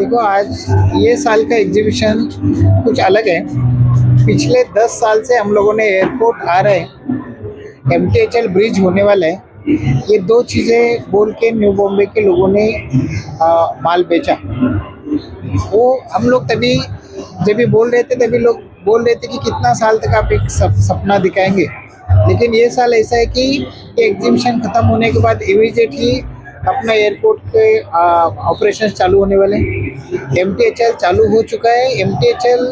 देखो आज ये साल का एग्जीबिशन कुछ अलग है। पिछले 10 साल से हम लोगों ने एयरपोर्ट आ रहे हैं, एमटीएचएल ब्रिज होने वाला है, ये दो चीज़ें बोल के न्यू बॉम्बे के लोगों ने माल बेचा। वो हम लोग तभी जब भी बोल रहे थे तभी लोग बोल रहे थे कि कितना साल तक आप एक सपना दिखाएंगे। लेकिन ये साल ऐसा है कि ये एग्जीबिशन ख़त्म होने के बाद इमीडिएटली अपना एयरपोर्ट के ऑपरेशन चालू होने वाले हैं। एमटीएचएल चालू हो चुका है। एमटीएचएल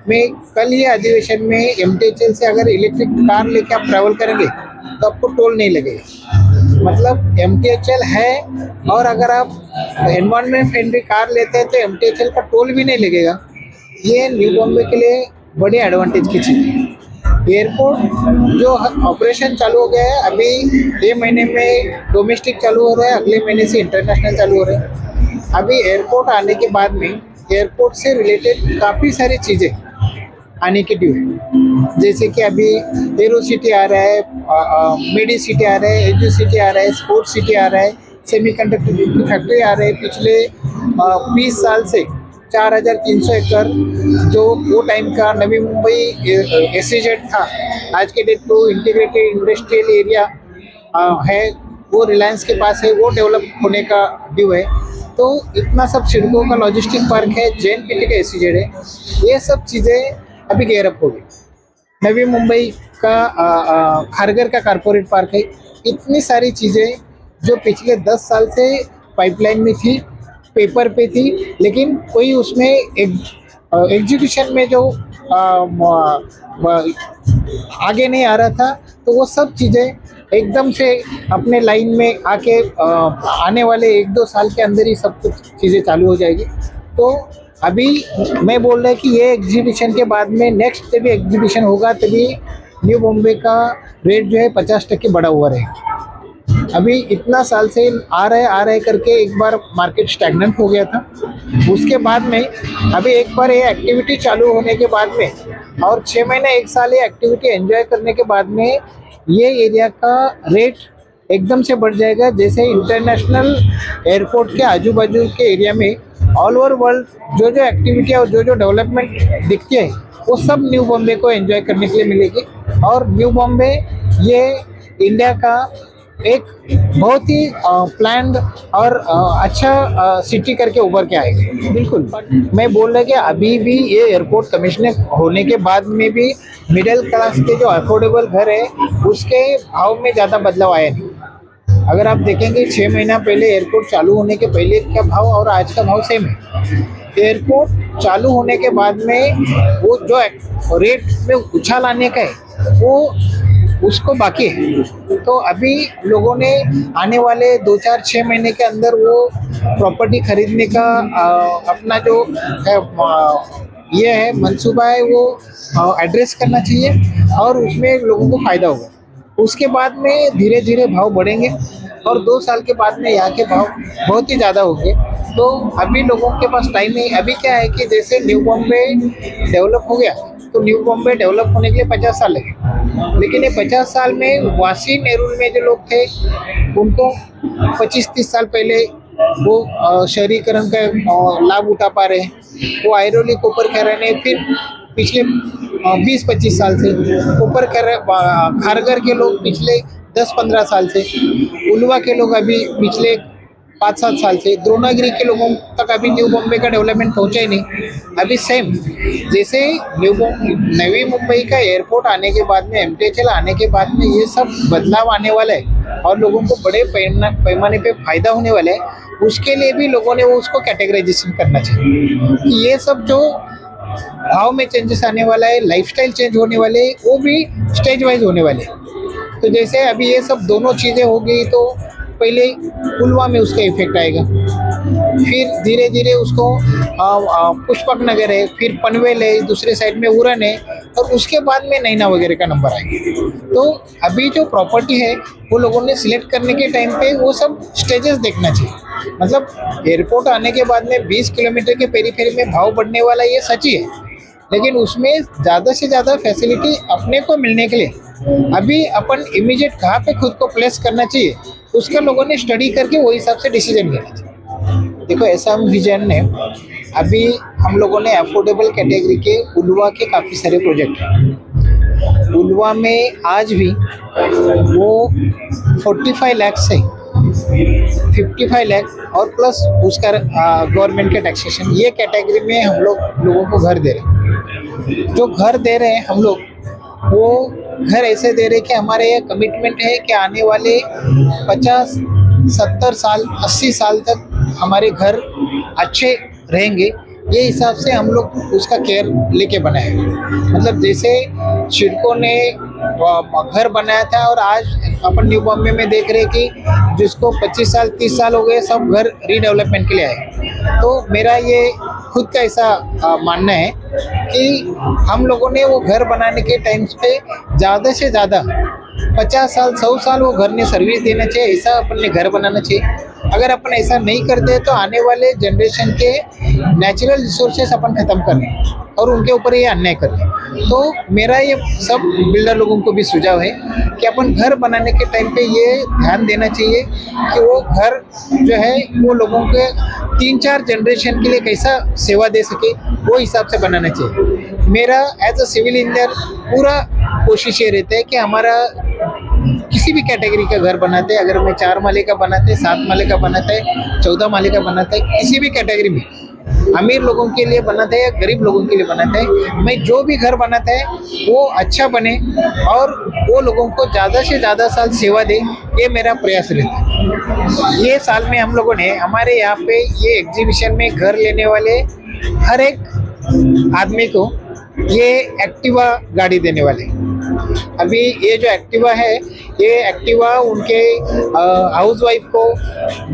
में कल ही अधिवेशन में एमटीएचएल से अगर इलेक्ट्रिक कार लेके आप ट्रैवल करेंगे तो आपको टोल नहीं लगेगा। मतलब एमटीएचएल है, और अगर आप एनवायरनमेंट फ्रेंडली कार लेते हैं तो एमटीएचएल का टोल भी नहीं लगेगा। ये न्यू बॉम्बे के लिए बड़ी एडवांटेज की चीज़ है। एयरपोर्ट जो ऑपरेशन चालू हो गया है, अभी ये महीने में डोमेस्टिक चालू हो रहा है, अगले महीने से इंटरनेशनल चालू हो रहा है। अभी एयरपोर्ट आने के बाद में एयरपोर्ट से रिलेटेड काफ़ी सारी चीज़ें आने की ड्यू है। जैसे कि अभी एरो सिटी आ रहा है, मेडी सिटी आ रहा है, एजू सिटी आ रहा है, स्पोर्ट्स सिटी आ रहा है, सेमीकंडक्टर की फैक्ट्री आ रही है। पिछले 20 साल से 4300 एकड़ जो वो टाइम का नवी मुंबई एसईजेड था, आज के डेट को इंटीग्रेटेड इंडस्ट्रियल एरिया है, वो रिलायंस के पास है, वो डेवलप होने का ड्यू है। तो इतना सब सिडको का लॉजिस्टिक पार्क है, जेएनपीटी का एसईजेड है, ये सब चीज़ें अभी गेयरअप हो गई। नवी मुंबई का खारघर का कारपोरेट पार्क है। इतनी सारी चीज़ें जो पिछले 10 साल से पाइपलाइन में थी, पेपर पे थी, लेकिन कोई उसमें एग्जीक्यूशन में जो आगे नहीं आ रहा था, तो वो सब चीज़ें एकदम से अपने लाइन में आके आने वाले 1-2 साल के अंदर ही सब कुछ चीज़ें चालू हो जाएगी। तो अभी मैं बोल रहा है कि ये एग्जीबिशन के बाद में नेक्स्ट जब भी एग्जीबिशन होगा तभी न्यू बॉम्बे का रेट जो है 50% बढ़ा हुआ रहेगा। अभी इतना साल से आ रहे करके एक बार मार्केट स्टैग्नेंट हो गया था। उसके बाद में अभी एक बार ये एक्टिविटी चालू होने के बाद में और 6 महीने 1 साल ये एक्टिविटी एंजॉय करने के बाद में ये एरिया का रेट एकदम से बढ़ जाएगा। जैसे इंटरनेशनल एयरपोर्ट के आजू बाजू के एरिया में ऑल ओवर वर्ल्ड जो जो एक्टिविटी और जो जो डेवलपमेंट दिखती है वो सब न्यू बॉम्बे को एंजॉय करने के लिए मिलेगी। और न्यू बॉम्बे ये इंडिया का एक बहुत ही प्लान्ड और अच्छा सिटी करके उभर के आएगा। बिल्कुल मैं बोल रहा कि अभी भी ये एयरपोर्ट कमिश्नर होने के बाद में भी मिडिल क्लास के जो अफोर्डेबल घर है उसके भाव में ज़्यादा बदलाव आया नहीं। अगर आप देखेंगे 6 महीना पहले एयरपोर्ट चालू होने के पहले का भाव और आज का भाव सेम है। एयरपोर्ट चालू होने के बाद में वो जो रेट में उछाल आने का है वो उसको बाकी है। तो अभी लोगों ने आने वाले 2-4-6 महीने के अंदर वो प्रॉपर्टी खरीदने का अपना जो ये है मंसूबा है वो एड्रेस करना चाहिए और उसमें लोगों को फ़ायदा होगा। उसके बाद में धीरे धीरे भाव बढ़ेंगे और 2 साल के बाद में यहाँ के भाव बहुत ही ज़्यादा होंगे। तो अभी लोगों के पास टाइम नहीं। अभी क्या है कि जैसे न्यू बॉम्बे डेवलप हो गया तो न्यू बॉम्बे डेवलप होने के लिए 50 साल लगे, लेकिन ये 50 साल में वासी नेहरू में जो लोग थे उनको 25-30 साल पहले वो शहरीकरण का लाभ उठा पा रहे हैं। वो आयरोली कोपर कह रहे हैं, फिर पिछले 20-25 साल से कोपर खारघर के लोग पिछले 10-15 साल से, उलवा के लोग अभी पिछले 5-7 साल से, द्रोणागिरी के लोगों तक अभी न्यू बॉम्बे का डेवलपमेंट पहुंचा ही नहीं। अभी सेम जैसे नवी मुंबई का एयरपोर्ट आने के बाद में एमटीएचएल आने के बाद में ये सब बदलाव आने वाला है और लोगों को बड़े पैमाने पे फायदा होने वाला है। उसके लिए भी लोगों ने वो उसको कैटेगराइजेशन करना चाहिए कि ये सब जो भाव में चेंजेस आने वाला है, लाइफस्टाइल चेंज होने वाले, वो भी स्टेज वाइज होने वाले। तो जैसे अभी ये सब दोनों चीज़ें हो गई तो पहले पुलवा में उसका इफेक्ट आएगा, फिर धीरे धीरे उसको पुष्पक नगर है, फिर पनवेल है, दूसरे साइड में उरन है, और उसके बाद में नैना वगैरह का नंबर आएगा। तो अभी जो प्रॉपर्टी है वो लोगों ने सिलेक्ट करने के टाइम पे वो सब स्टेजेस देखना चाहिए। मतलब एयरपोर्ट आने के बाद में 20 किलोमीटर के पेरीफेरी में भाव बढ़ने वाला ये सच ही है, लेकिन उसमें ज़्यादा से ज़्यादा फैसिलिटी अपने को मिलने के लिए अभी अपन इमीडिएट कहाँ पे खुद को प्लेस करना चाहिए उसका लोगों ने स्टडी करके वो हिसाब से डिसीजन लेना चाहिए। देखो ऐसा विजन है, अभी हम लोगों ने अफोर्डेबल कैटेगरी के उलवा के काफ़ी सारे प्रोजेक्ट हैं। उलवा में आज भी वो 45 लाख से 55 लाख और प्लस उसका गवर्नमेंट के टैक्सेशन, ये कैटेगरी में हम लोगों को घर दे रहे हैं। जो घर दे रहे हैं हम लोग, वो घर ऐसे दे रहे हैं कि हमारे ये कमिटमेंट है कि आने वाले 50, 70 साल, 80 साल तक हमारे घर अच्छे रहेंगे। ये हिसाब से हम लोग उसका केयर लेके बनाए। मतलब जैसे शिडको ने घर बनाया था और आज अपन न्यू बॉम्बे में देख रहे हैं कि जिसको 25 साल 30 साल हो गए, सब घर रीडेवलपमेंट के लिए आए। तो मेरा ये खुद का ऐसा मानना है कि हम लोगों ने वो घर बनाने के टाइम्स पे ज़्यादा से ज़्यादा 50 साल 100 साल वो घर ने सर्विस देना चाहिए, ऐसा अपन ने घर बनाना चाहिए। अगर अपन ऐसा नहीं करते तो आने वाले जनरेशन के नेचुरल रिसोर्सेस अपन ख़त्म कर रहे हैं और उनके ऊपर ये अन्याय कर रहे हैं। तो मेरा ये सब बिल्डर लोगों को भी सुझाव है कि अपन घर बनाने के टाइम पे ये ध्यान देना चाहिए कि वो घर जो है वो लोगों के 3-4 जनरेशन के लिए कैसा सेवा दे सके, वो हिसाब से बनाना चाहिए। मेरा एज अ सिविल इंजीनियर पूरा कोशिश ये रहता है कि हमारा किसी भी कैटेगरी का घर बनाते हैं, अगर मैं 4 माले का बनाते हैं, 7 माले का बनाता है, 14 माले का बनाता है, किसी भी कैटेगरी में अमीर लोगों के लिए बनाता है या गरीब लोगों के लिए बनाता है, मैं जो भी घर बनाता है वो अच्छा बने और वो लोगों को ज़्यादा से ज़्यादा साल सेवा दे, ये मेरा प्रयास रहता है। ये साल में हम लोगों ने हमारे यहाँ पे ये एग्जीबिशन में घर लेने वाले हर एक आदमी को ये एक्टिवा गाड़ी देने वाले। अभी ये जो एक्टिवा है, ये एक्टिवा उनके हाउस वाइफ को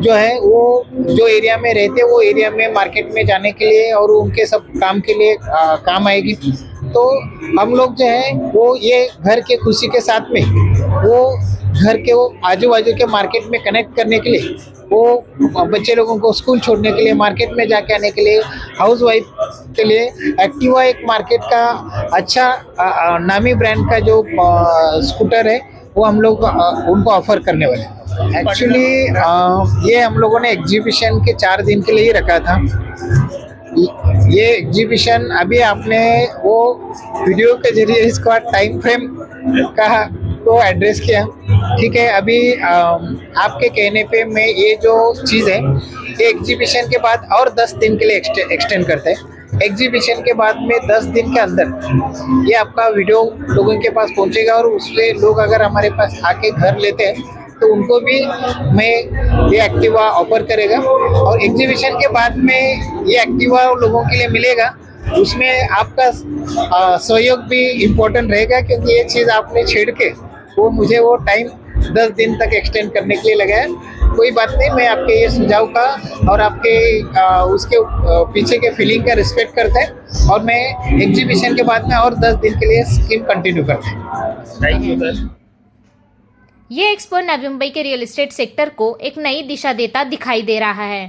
जो है वो जो एरिया में रहते वो एरिया में मार्केट में जाने के लिए और उनके सब काम के लिए काम आएगी। तो हम लोग जो है वो ये घर के खुशी के साथ में वो घर के वो आजू बाजू के मार्केट में कनेक्ट करने के लिए, वो बच्चे लोगों को स्कूल छोड़ने के लिए, मार्केट में जाके आने के लिए, हाउस वाइफ के लिए एक्टिवा एक मार्केट का अच्छा नामी ब्रांड का जो स्कूटर है वो हम लोग उनको ऑफर करने वाले हैं। एक्चुअली ये हम लोगों ने एग्जीबिशन के 4 दिन के लिए ही रखा था। ये एग्जीबिशन अभी आपने वो वीडियो के जरिए इसका टाइम फ्रेम का को एड्रेस किया, ठीक है। अभी आपके कहने पे मैं ये जो चीज़ है ये एग्जीबिशन के बाद और 10 दिन के लिए एक्सटेंड करते हैं। एग्जीबिशन के बाद में 10 दिन के अंदर ये आपका वीडियो लोगों के पास पहुंचेगा और उससे लोग अगर हमारे पास आके घर लेते हैं तो उनको भी मैं ये एक्टिवा ऑफर करेगा। और एग्जीबिशन के बाद में ये एक्टिवा लोगों के लिए मिलेगा, उसमें आपका सहयोग भी इम्पोर्टेंट रहेगा, क्योंकि ये चीज़ आपने छेड़ के वो मुझे वो टाइम 10 दिन तक एक्सटेंड करने के लिए लगा है। कोई बात नहीं, मैं आपके ये सुझाव का और आपके उसके पीछे के फीलिंग का रिस्पेक्ट करता है और मैं एग्जीबिशन के बाद में और 10 दिन के लिए स्कीम कंटिन्यू करता हूँ। Thank you sir. ये एक्सपो नवी मुंबई के रियल एस्टेट सेक्टर को एक नई दिशा देता दिखाई दे रहा है।